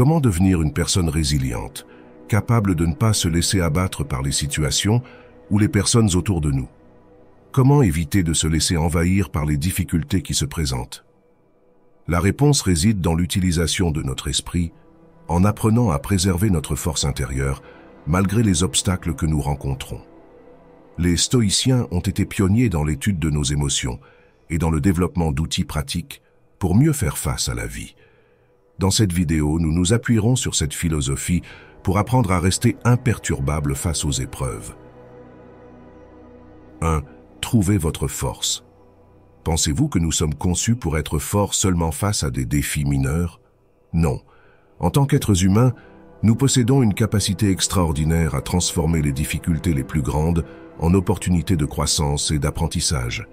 Comment devenir une personne résiliente, capable de ne pas se laisser abattre par les situations ou les personnes autour de nous? Comment éviter de se laisser envahir par les difficultés qui se présentent? La réponse réside dans l'utilisation de notre esprit, en apprenant à préserver notre force intérieure, malgré les obstacles que nous rencontrons. Les stoïciens ont été pionniers dans l'étude de nos émotions et dans le développement d'outils pratiques pour mieux faire face à la vie. Dans cette vidéo, nous nous appuierons sur cette philosophie pour apprendre à rester imperturbable face aux épreuves. 1. Trouvez votre force. Pensez-vous que nous sommes conçus pour être forts seulement face à des défis mineurs? Non. En tant qu'êtres humains, nous possédons une capacité extraordinaire à transformer les difficultés les plus grandes en opportunités de croissance et d'apprentissage.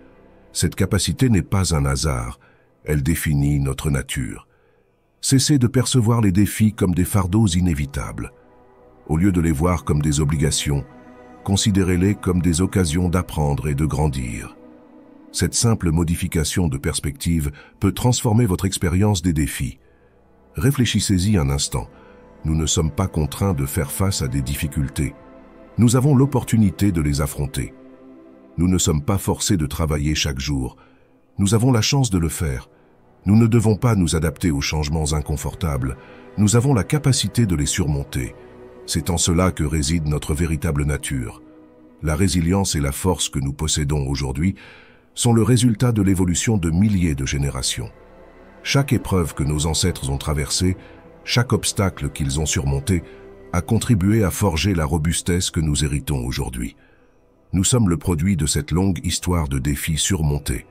Cette capacité n'est pas un hasard, elle définit notre nature. Cessez de percevoir les défis comme des fardeaux inévitables. Au lieu de les voir comme des obligations, considérez-les comme des occasions d'apprendre et de grandir. Cette simple modification de perspective peut transformer votre expérience des défis. Réfléchissez-y un instant. Nous ne sommes pas contraints de faire face à des difficultés. Nous avons l'opportunité de les affronter. Nous ne sommes pas forcés de travailler chaque jour. Nous avons la chance de le faire. Nous ne devons pas nous adapter aux changements inconfortables. Nous avons la capacité de les surmonter. C'est en cela que réside notre véritable nature. La résilience et la force que nous possédons aujourd'hui sont le résultat de l'évolution de milliers de générations. Chaque épreuve que nos ancêtres ont traversée, chaque obstacle qu'ils ont surmonté, a contribué à forger la robustesse que nous héritons aujourd'hui. Nous sommes le produit de cette longue histoire de défis surmontés,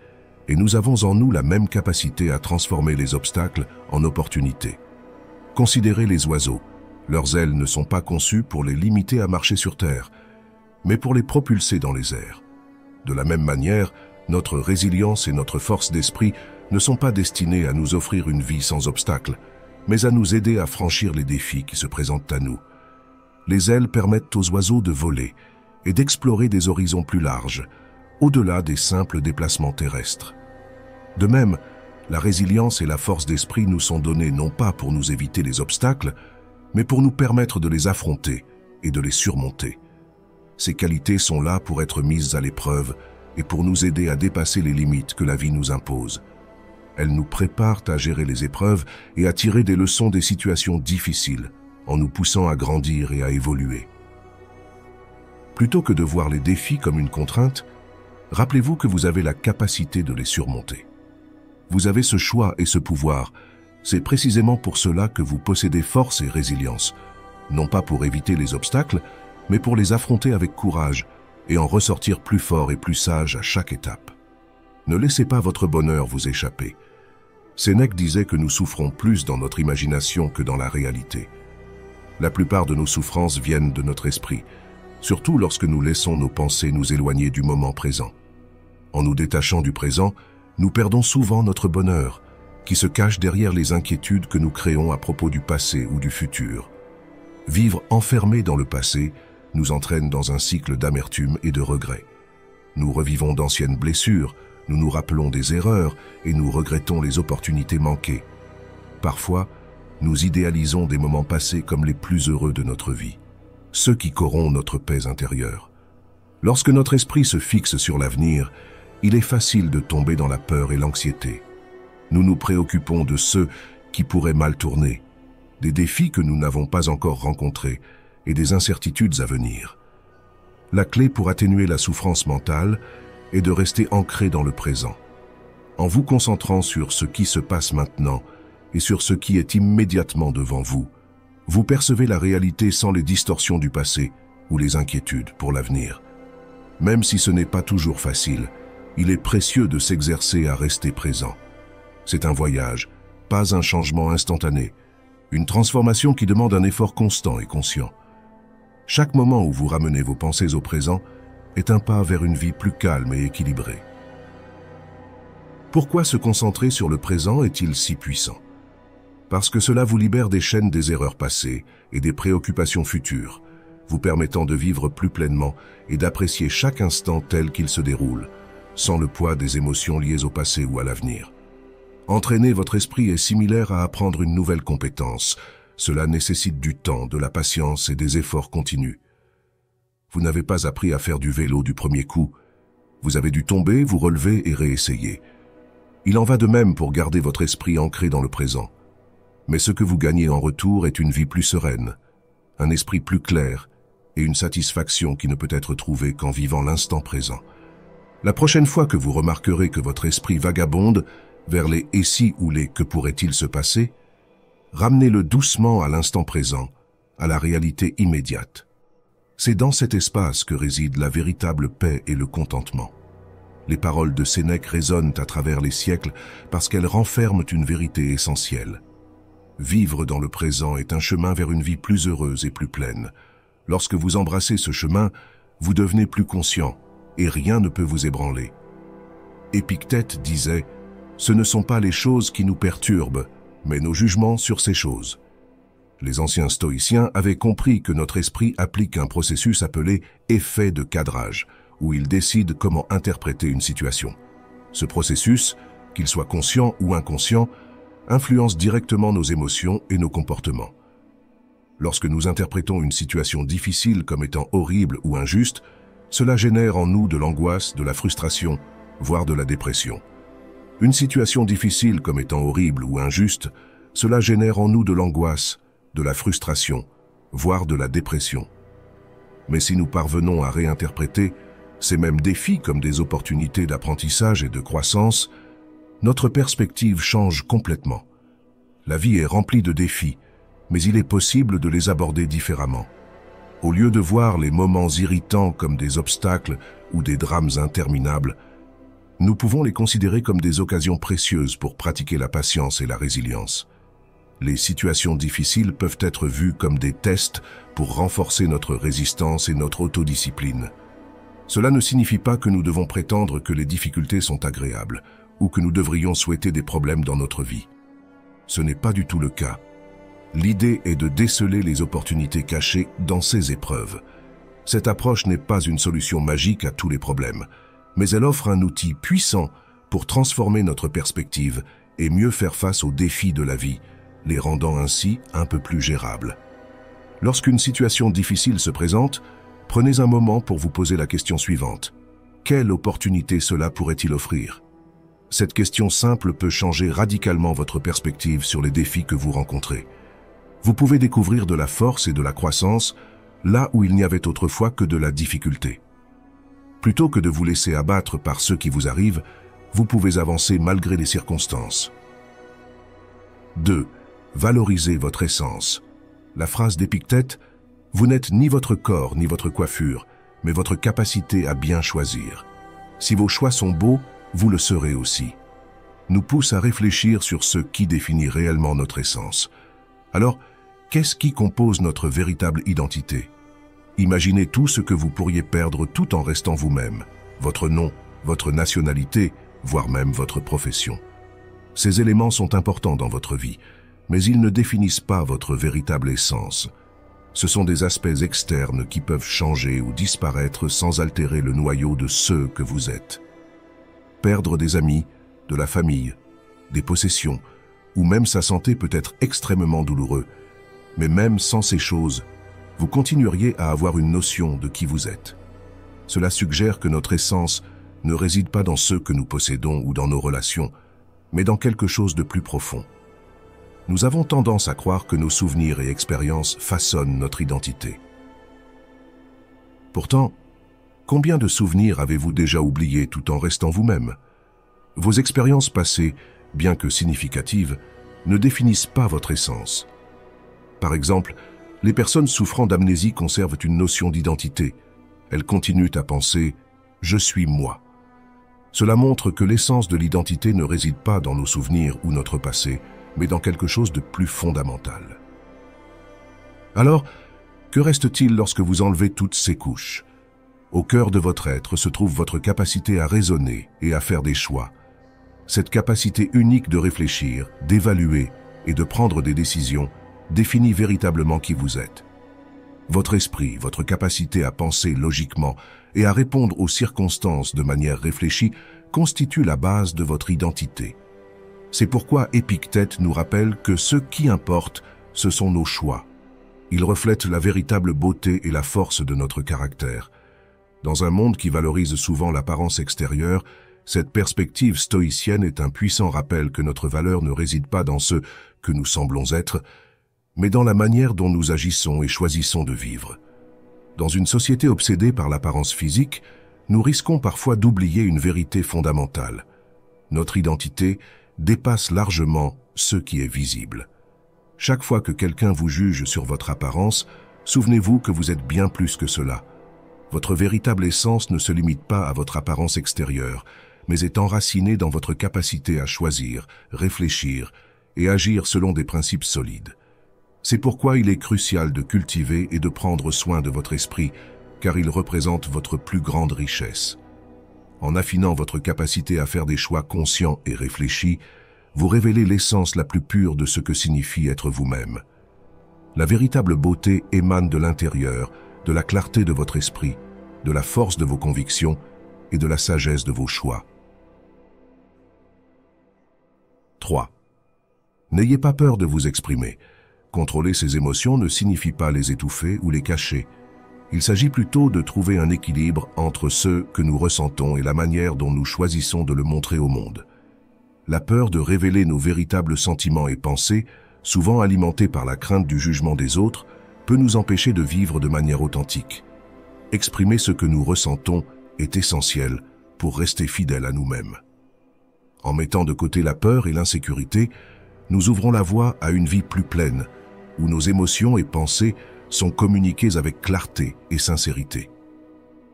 et nous avons en nous la même capacité à transformer les obstacles en opportunités. Considérez les oiseaux. Leurs ailes ne sont pas conçues pour les limiter à marcher sur terre, mais pour les propulser dans les airs. De la même manière, notre résilience et notre force d'esprit ne sont pas destinées à nous offrir une vie sans obstacles, mais à nous aider à franchir les défis qui se présentent à nous. Les ailes permettent aux oiseaux de voler et d'explorer des horizons plus larges, au-delà des simples déplacements terrestres. De même, la résilience et la force d'esprit nous sont données non pas pour nous éviter les obstacles, mais pour nous permettre de les affronter et de les surmonter. Ces qualités sont là pour être mises à l'épreuve et pour nous aider à dépasser les limites que la vie nous impose. Elles nous préparent à gérer les épreuves et à tirer des leçons des situations difficiles, en nous poussant à grandir et à évoluer. Plutôt que de voir les défis comme une contrainte, rappelez-vous que vous avez la capacité de les surmonter. Vous avez ce choix et ce pouvoir. C'est précisément pour cela que vous possédez force et résilience, non pas pour éviter les obstacles, mais pour les affronter avec courage et en ressortir plus fort et plus sage à chaque étape. Ne laissez pas votre bonheur vous échapper. Sénèque disait que nous souffrons plus dans notre imagination que dans la réalité. La plupart de nos souffrances viennent de notre esprit, surtout lorsque nous laissons nos pensées nous éloigner du moment présent. En nous détachant du présent, nous perdons souvent notre bonheur, qui se cache derrière les inquiétudes que nous créons à propos du passé ou du futur. Vivre enfermé dans le passé nous entraîne dans un cycle d'amertume et de regret. Nous revivons d'anciennes blessures, nous nous rappelons des erreurs et nous regrettons les opportunités manquées. Parfois, nous idéalisons des moments passés comme les plus heureux de notre vie, ceux qui corrompent notre paix intérieure. Lorsque notre esprit se fixe sur l'avenir, il est facile de tomber dans la peur et l'anxiété. Nous nous préoccupons de ceux qui pourraient mal tourner, des défis que nous n'avons pas encore rencontrés et des incertitudes à venir. La clé pour atténuer la souffrance mentale est de rester ancré dans le présent. En vous concentrant sur ce qui se passe maintenant et sur ce qui est immédiatement devant vous, vous percevez la réalité sans les distorsions du passé ou les inquiétudes pour l'avenir. Même si ce n'est pas toujours facile, il est précieux de s'exercer à rester présent. C'est un voyage, pas un changement instantané, une transformation qui demande un effort constant et conscient. Chaque moment où vous ramenez vos pensées au présent est un pas vers une vie plus calme et équilibrée. Pourquoi se concentrer sur le présent est-il si puissant? Parce que cela vous libère des chaînes des erreurs passées et des préoccupations futures, vous permettant de vivre plus pleinement et d'apprécier chaque instant tel qu'il se déroule, sans le poids des émotions liées au passé ou à l'avenir. Entraîner votre esprit est similaire à apprendre une nouvelle compétence. Cela nécessite du temps, de la patience et des efforts continus. Vous n'avez pas appris à faire du vélo du premier coup. Vous avez dû tomber, vous relever et réessayer. Il en va de même pour garder votre esprit ancré dans le présent. Mais ce que vous gagnez en retour est une vie plus sereine, un esprit plus clair et une satisfaction qui ne peut être trouvée qu'en vivant l'instant présent. La prochaine fois que vous remarquerez que votre esprit vagabonde vers les « et si » ou les « que pourrait-il se passer », ramenez-le doucement à l'instant présent, à la réalité immédiate. C'est dans cet espace que réside la véritable paix et le contentement. Les paroles de Sénèque résonnent à travers les siècles parce qu'elles renferment une vérité essentielle. Vivre dans le présent est un chemin vers une vie plus heureuse et plus pleine. Lorsque vous embrassez ce chemin, vous devenez plus conscient et rien ne peut vous ébranler. Épictète disait « Ce ne sont pas les choses qui nous perturbent, mais nos jugements sur ces choses ». Les anciens stoïciens avaient compris que notre esprit applique un processus appelé « effet de cadrage », où il décide comment interpréter une situation. Ce processus, qu'il soit conscient ou inconscient, influence directement nos émotions et nos comportements. Lorsque nous interprétons une situation difficile comme étant horrible ou injuste, cela génère en nous de l'angoisse, de la frustration, voire de la dépression. Une situation difficile comme étant horrible ou injuste, cela génère en nous de l'angoisse, de la frustration, voire de la dépression. Mais si nous parvenons à réinterpréter ces mêmes défis comme des opportunités d'apprentissage et de croissance, notre perspective change complètement. La vie est remplie de défis, mais il est possible de les aborder différemment. Au lieu de voir les moments irritants comme des obstacles ou des drames interminables, nous pouvons les considérer comme des occasions précieuses pour pratiquer la patience et la résilience. Les situations difficiles peuvent être vues comme des tests pour renforcer notre résistance et notre autodiscipline. Cela ne signifie pas que nous devons prétendre que les difficultés sont agréables ou que nous devrions souhaiter des problèmes dans notre vie. Ce n'est pas du tout le cas. L'idée est de déceler les opportunités cachées dans ces épreuves. Cette approche n'est pas une solution magique à tous les problèmes, mais elle offre un outil puissant pour transformer notre perspective et mieux faire face aux défis de la vie, les rendant ainsi un peu plus gérables. Lorsqu'une situation difficile se présente, prenez un moment pour vous poser la question suivante. Quelle opportunité cela pourrait-il offrir? Cette question simple peut changer radicalement votre perspective sur les défis que vous rencontrez. Vous pouvez découvrir de la force et de la croissance là où il n'y avait autrefois que de la difficulté. Plutôt que de vous laisser abattre par ce qui vous arrive, vous pouvez avancer malgré les circonstances. 2. Valorisez votre essence. La phrase d'Épictète « Vous n'êtes ni votre corps ni votre coiffure, mais votre capacité à bien choisir. Si vos choix sont beaux, vous le serez aussi », nous pousse à réfléchir sur ce qui définit réellement notre essence. Alors, qu'est-ce qui compose notre véritable identité? Imaginez tout ce que vous pourriez perdre tout en restant vous-même, votre nom, votre nationalité, voire même votre profession. Ces éléments sont importants dans votre vie, mais ils ne définissent pas votre véritable essence. Ce sont des aspects externes qui peuvent changer ou disparaître sans altérer le noyau de ce que vous êtes. Perdre des amis, de la famille, des possessions, ou même sa santé peut être extrêmement douloureux. Mais même sans ces choses, vous continueriez à avoir une notion de qui vous êtes. Cela suggère que notre essence ne réside pas dans ce que nous possédons ou dans nos relations, mais dans quelque chose de plus profond. Nous avons tendance à croire que nos souvenirs et expériences façonnent notre identité. Pourtant, combien de souvenirs avez-vous déjà oubliés tout en restant vous-même? Vos expériences passées, bien que significatives, ne définissent pas votre essence. Par exemple, les personnes souffrant d'amnésie conservent une notion d'identité. Elles continuent à penser « je suis moi ». Cela montre que l'essence de l'identité ne réside pas dans nos souvenirs ou notre passé, mais dans quelque chose de plus fondamental. Alors, que reste-t-il lorsque vous enlevez toutes ces couches? Au cœur de votre être se trouve votre capacité à raisonner et à faire des choix. Cette capacité unique de réfléchir, d'évaluer et de prendre des décisions définit véritablement qui vous êtes. Votre esprit, votre capacité à penser logiquement et à répondre aux circonstances de manière réfléchie constitue la base de votre identité. C'est pourquoi Épictète nous rappelle que ce qui importe, ce sont nos choix. Ils reflètent la véritable beauté et la force de notre caractère. Dans un monde qui valorise souvent l'apparence extérieure, cette perspective stoïcienne est un puissant rappel que notre valeur ne réside pas dans ce que nous semblons être, mais dans la manière dont nous agissons et choisissons de vivre. Dans une société obsédée par l'apparence physique, nous risquons parfois d'oublier une vérité fondamentale. Notre identité dépasse largement ce qui est visible. Chaque fois que quelqu'un vous juge sur votre apparence, souvenez-vous que vous êtes bien plus que cela. Votre véritable essence ne se limite pas à votre apparence extérieure, mais est enracinée dans votre capacité à choisir, réfléchir et agir selon des principes solides. C'est pourquoi il est crucial de cultiver et de prendre soin de votre esprit, car il représente votre plus grande richesse. En affinant votre capacité à faire des choix conscients et réfléchis, vous révélez l'essence la plus pure de ce que signifie être vous-même. La véritable beauté émane de l'intérieur, de la clarté de votre esprit, de la force de vos convictions et de la sagesse de vos choix. 3. N'ayez pas peur de vous exprimer. Contrôler ses émotions ne signifie pas les étouffer ou les cacher. Il s'agit plutôt de trouver un équilibre entre ce que nous ressentons et la manière dont nous choisissons de le montrer au monde. La peur de révéler nos véritables sentiments et pensées, souvent alimentée par la crainte du jugement des autres, peut nous empêcher de vivre de manière authentique. Exprimer ce que nous ressentons est essentiel pour rester fidèles à nous-mêmes. En mettant de côté la peur et l'insécurité, nous ouvrons la voie à une vie plus pleine, où nos émotions et pensées sont communiquées avec clarté et sincérité.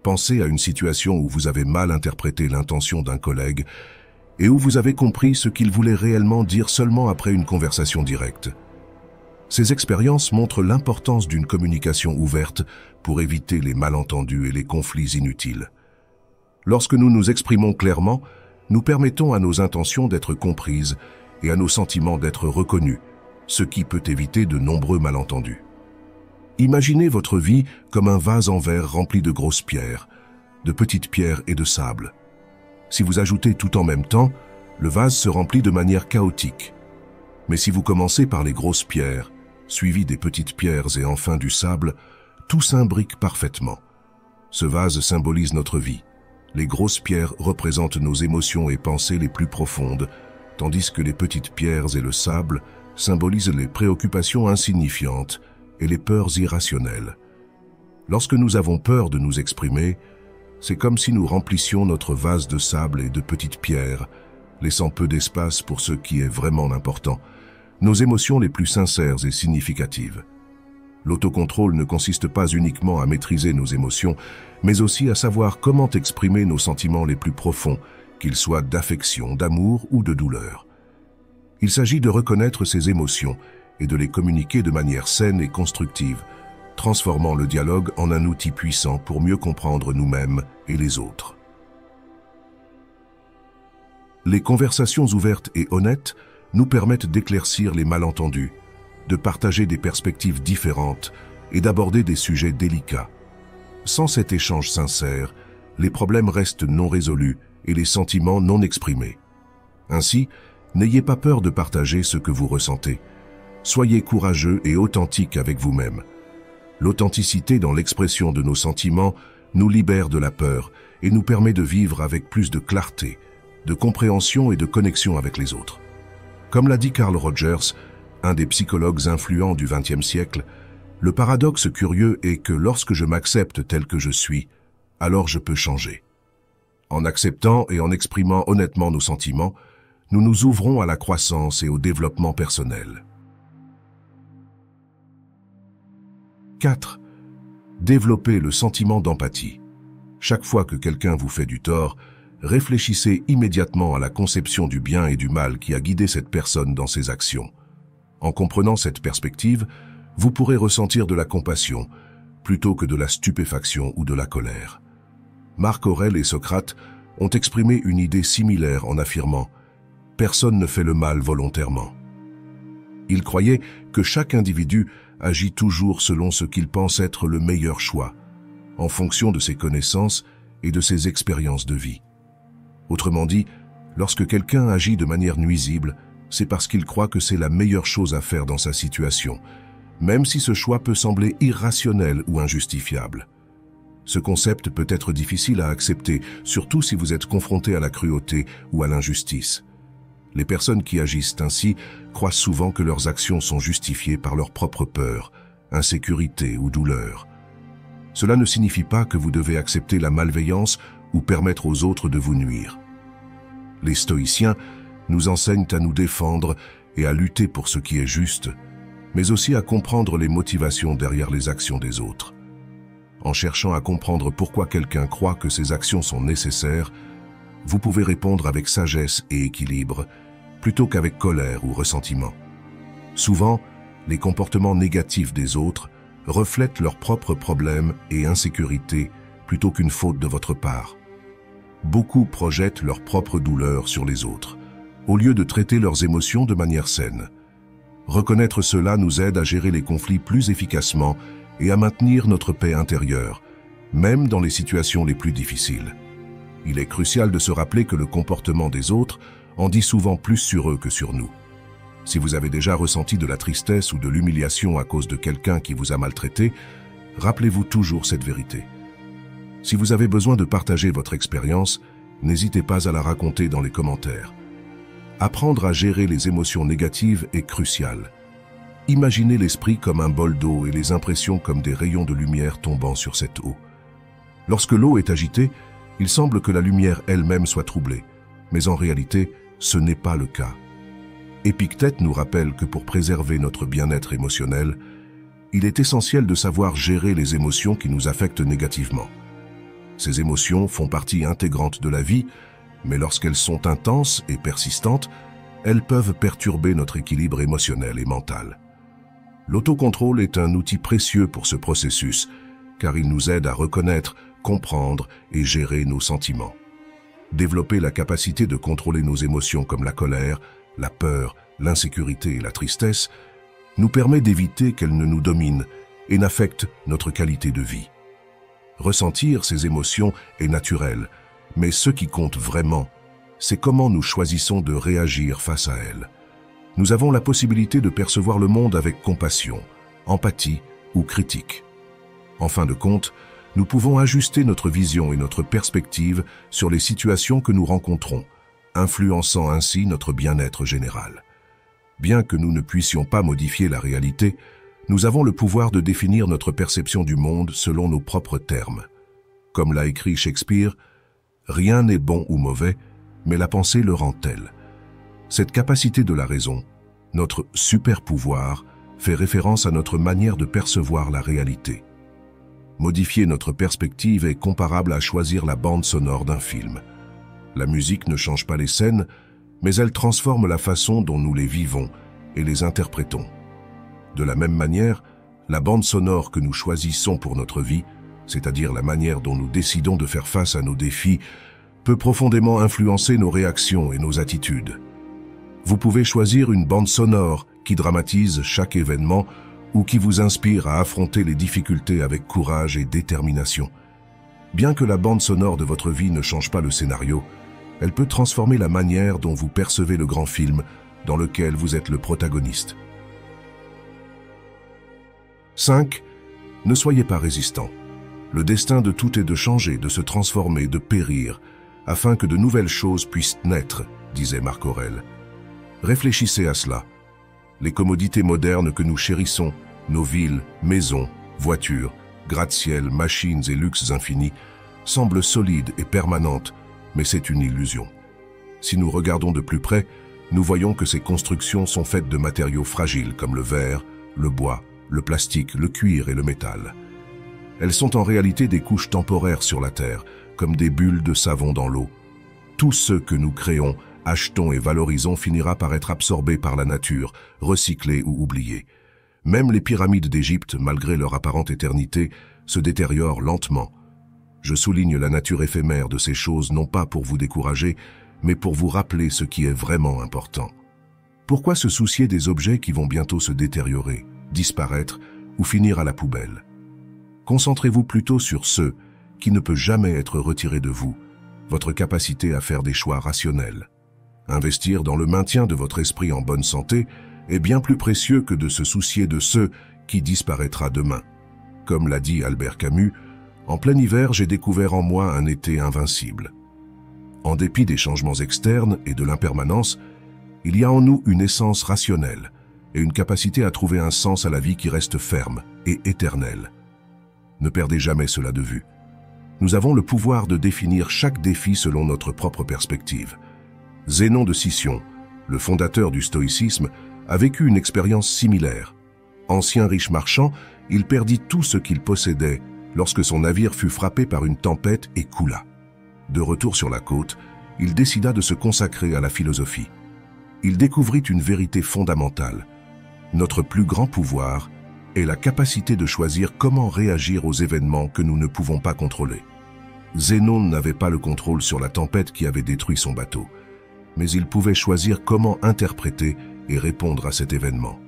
Pensez à une situation où vous avez mal interprété l'intention d'un collègue et où vous avez compris ce qu'il voulait réellement dire seulement après une conversation directe. Ces expériences montrent l'importance d'une communication ouverte pour éviter les malentendus et les conflits inutiles. Lorsque nous nous exprimons clairement, nous permettons à nos intentions d'être comprises et à nos sentiments d'être reconnus, ce qui peut éviter de nombreux malentendus. Imaginez votre vie comme un vase en verre rempli de grosses pierres, de petites pierres et de sable. Si vous ajoutez tout en même temps, le vase se remplit de manière chaotique. Mais si vous commencez par les grosses pierres, suivies des petites pierres et enfin du sable, tout s'imbrique parfaitement. Ce vase symbolise notre vie. Les grosses pierres représentent nos émotions et pensées les plus profondes, tandis que les petites pierres et le sable symbolisent les préoccupations insignifiantes et les peurs irrationnelles. Lorsque nous avons peur de nous exprimer, c'est comme si nous remplissions notre vase de sable et de petites pierres, laissant peu d'espace pour ce qui est vraiment important, nos émotions les plus sincères et significatives. L'autocontrôle ne consiste pas uniquement à maîtriser nos émotions, mais aussi à savoir comment exprimer nos sentiments les plus profonds, qu'ils soient d'affection, d'amour ou de douleur. Il s'agit de reconnaître ces émotions et de les communiquer de manière saine et constructive, transformant le dialogue en un outil puissant pour mieux comprendre nous-mêmes et les autres. Les conversations ouvertes et honnêtes nous permettent d'éclaircir les malentendus, de partager des perspectives différentes et d'aborder des sujets délicats. Sans cet échange sincère, les problèmes restent non résolus et les sentiments non exprimés. Ainsi, n'ayez pas peur de partager ce que vous ressentez. Soyez courageux et authentique avec vous-même. L'authenticité dans l'expression de nos sentiments nous libère de la peur et nous permet de vivre avec plus de clarté, de compréhension et de connexion avec les autres. Comme l'a dit Carl Rogers, un des psychologues influents du XXe siècle, le paradoxe curieux est que lorsque je m'accepte tel que je suis, alors je peux changer. En acceptant et en exprimant honnêtement nos sentiments, nous nous ouvrons à la croissance et au développement personnel. 4. Développez le sentiment d'empathie. Chaque fois que quelqu'un vous fait du tort, réfléchissez immédiatement à la conception du bien et du mal qui a guidé cette personne dans ses actions. En comprenant cette perspective, vous pourrez ressentir de la compassion, plutôt que de la stupéfaction ou de la colère. Marc Aurèle et Socrate ont exprimé une idée similaire en affirmant « Personne ne fait le mal volontairement ». Ils croyaient que chaque individu agit toujours selon ce qu'il pense être le meilleur choix, en fonction de ses connaissances et de ses expériences de vie. Autrement dit, lorsque quelqu'un agit de manière nuisible, c'est parce qu'il croit que c'est la meilleure chose à faire dans sa situation, même si ce choix peut sembler irrationnel ou injustifiable. Ce concept peut être difficile à accepter, surtout si vous êtes confronté à la cruauté ou à l'injustice. Les personnes qui agissent ainsi croient souvent que leurs actions sont justifiées par leur propre peur, insécurité ou douleur. Cela ne signifie pas que vous devez accepter la malveillance ou permettre aux autres de vous nuire. Les stoïciens nous enseignent à nous défendre et à lutter pour ce qui est juste, mais aussi à comprendre les motivations derrière les actions des autres. En cherchant à comprendre pourquoi quelqu'un croit que ses actions sont nécessaires, vous pouvez répondre avec sagesse et équilibre, plutôt qu'avec colère ou ressentiment. Souvent, les comportements négatifs des autres reflètent leurs propres problèmes et insécurités plutôt qu'une faute de votre part. Beaucoup projettent leur propre douleur sur les autres, au lieu de traiter leurs émotions de manière saine. Reconnaître cela nous aide à gérer les conflits plus efficacement et à maintenir notre paix intérieure, même dans les situations les plus difficiles. Il est crucial de se rappeler que le comportement des autres en dit souvent plus sur eux que sur nous. Si vous avez déjà ressenti de la tristesse ou de l'humiliation à cause de quelqu'un qui vous a maltraité, rappelez-vous toujours cette vérité. Si vous avez besoin de partager votre expérience, n'hésitez pas à la raconter dans les commentaires. Apprendre à gérer les émotions négatives est crucial. Imaginez l'esprit comme un bol d'eau et les impressions comme des rayons de lumière tombant sur cette eau. Lorsque l'eau est agitée, il semble que la lumière elle-même soit troublée, mais en réalité, ce n'est pas le cas. Épictète nous rappelle que pour préserver notre bien-être émotionnel, il est essentiel de savoir gérer les émotions qui nous affectent négativement. Ces émotions font partie intégrante de la vie, mais lorsqu'elles sont intenses et persistantes, elles peuvent perturber notre équilibre émotionnel et mental. L'autocontrôle est un outil précieux pour ce processus, car il nous aide à reconnaître, comprendre et gérer nos sentiments. Développer la capacité de contrôler nos émotions comme la colère, la peur, l'insécurité et la tristesse nous permet d'éviter qu'elles ne nous dominent et n'affectent notre qualité de vie. Ressentir ces émotions est naturel, mais ce qui compte vraiment, c'est comment nous choisissons de réagir face à elles. Nous avons la possibilité de percevoir le monde avec compassion, empathie ou critique. En fin de compte, nous pouvons ajuster notre vision et notre perspective sur les situations que nous rencontrons, influençant ainsi notre bien-être général. Bien que nous ne puissions pas modifier la réalité, nous avons le pouvoir de définir notre perception du monde selon nos propres termes. Comme l'a écrit Shakespeare, « Rien n'est bon ou mauvais, mais la pensée le rend tel ». Cette capacité de la raison, notre super-pouvoir, fait référence à notre manière de percevoir la réalité. Modifier notre perspective est comparable à choisir la bande sonore d'un film. La musique ne change pas les scènes, mais elle transforme la façon dont nous les vivons et les interprétons. De la même manière, la bande sonore que nous choisissons pour notre vie, c'est-à-dire la manière dont nous décidons de faire face à nos défis, peut profondément influencer nos réactions et nos attitudes. Vous pouvez choisir une bande sonore qui dramatise chaque événement ou qui vous inspire à affronter les difficultés avec courage et détermination. Bien que la bande sonore de votre vie ne change pas le scénario, elle peut transformer la manière dont vous percevez le grand film dans lequel vous êtes le protagoniste. 5. Ne soyez pas résistant. Le destin de tout est de changer, de se transformer, de périr, afin que de nouvelles choses puissent naître, disait Marc Aurèle. Réfléchissez à cela. Les commodités modernes que nous chérissons, nos villes, maisons, voitures, gratte-ciel, machines et luxes infinis, semblent solides et permanentes, mais c'est une illusion. Si nous regardons de plus près, nous voyons que ces constructions sont faites de matériaux fragiles comme le verre, le bois, le plastique, le cuir et le métal. Elles sont en réalité des couches temporaires sur la Terre, comme des bulles de savon dans l'eau. Tout ce que nous créons, achetons et valorisons finira par être absorbé par la nature, recyclé ou oublié. Même les pyramides d'Égypte, malgré leur apparente éternité, se détériorent lentement. Je souligne la nature éphémère de ces choses non pas pour vous décourager, mais pour vous rappeler ce qui est vraiment important. Pourquoi se soucier des objets qui vont bientôt se détériorer, disparaître ou finir à la poubelle? Concentrez-vous plutôt sur ceux qui ne peuvent jamais être retirés de vous, votre capacité à faire des choix rationnels. Investir dans le maintien de votre esprit en bonne santé est bien plus précieux que de se soucier de ce qui disparaîtra demain. Comme l'a dit Albert Camus, en plein hiver, j'ai découvert en moi un été invincible. En dépit des changements externes et de l'impermanence, il y a en nous une essence rationnelle et une capacité à trouver un sens à la vie qui reste ferme et éternelle. Ne perdez jamais cela de vue. Nous avons le pouvoir de définir chaque défi selon notre propre perspective. Zénon de Sicyon, le fondateur du stoïcisme, a vécu une expérience similaire. Ancien riche marchand, il perdit tout ce qu'il possédait lorsque son navire fut frappé par une tempête et coula. De retour sur la côte, il décida de se consacrer à la philosophie. Il découvrit une vérité fondamentale. Notre plus grand pouvoir est la capacité de choisir comment réagir aux événements que nous ne pouvons pas contrôler. Zénon n'avait pas le contrôle sur la tempête qui avait détruit son bateau, mais il pouvait choisir comment interpréter et répondre à cet événement.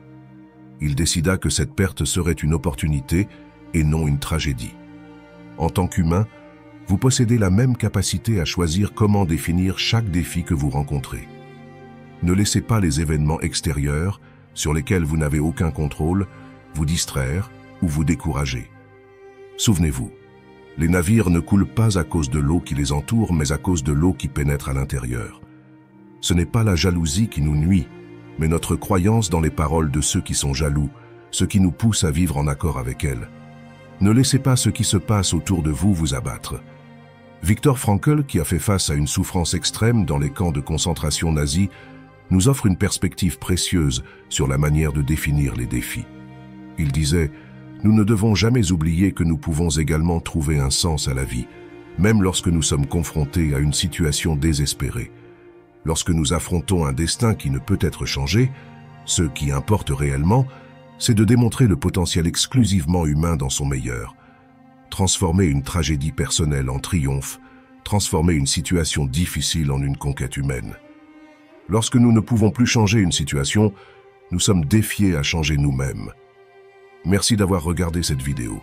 Il décida que cette perte serait une opportunité et non une tragédie. En tant qu'humain, vous possédez la même capacité à choisir comment définir chaque défi que vous rencontrez. Ne laissez pas les événements extérieurs, sur lesquels vous n'avez aucun contrôle, vous distraire ou vous décourager. Souvenez-vous, les navires ne coulent pas à cause de l'eau qui les entoure, mais à cause de l'eau qui pénètre à l'intérieur. Ce n'est pas la jalousie qui nous nuit, mais notre croyance dans les paroles de ceux qui sont jaloux, ce qui nous pousse à vivre en accord avec elles. Ne laissez pas ce qui se passe autour de vous abattre. Viktor Frankl, qui a fait face à une souffrance extrême dans les camps de concentration nazis, nous offre une perspective précieuse sur la manière de définir les défis. Il disait « Nous ne devons jamais oublier que nous pouvons également trouver un sens à la vie, même lorsque nous sommes confrontés à une situation désespérée. Lorsque nous affrontons un destin qui ne peut être changé, ce qui importe réellement, c'est de démontrer le potentiel exclusivement humain dans son meilleur. Transformer une tragédie personnelle en triomphe, transformer une situation difficile en une conquête humaine. Lorsque nous ne pouvons plus changer une situation, nous sommes défiés à changer nous-mêmes. Merci d'avoir regardé cette vidéo.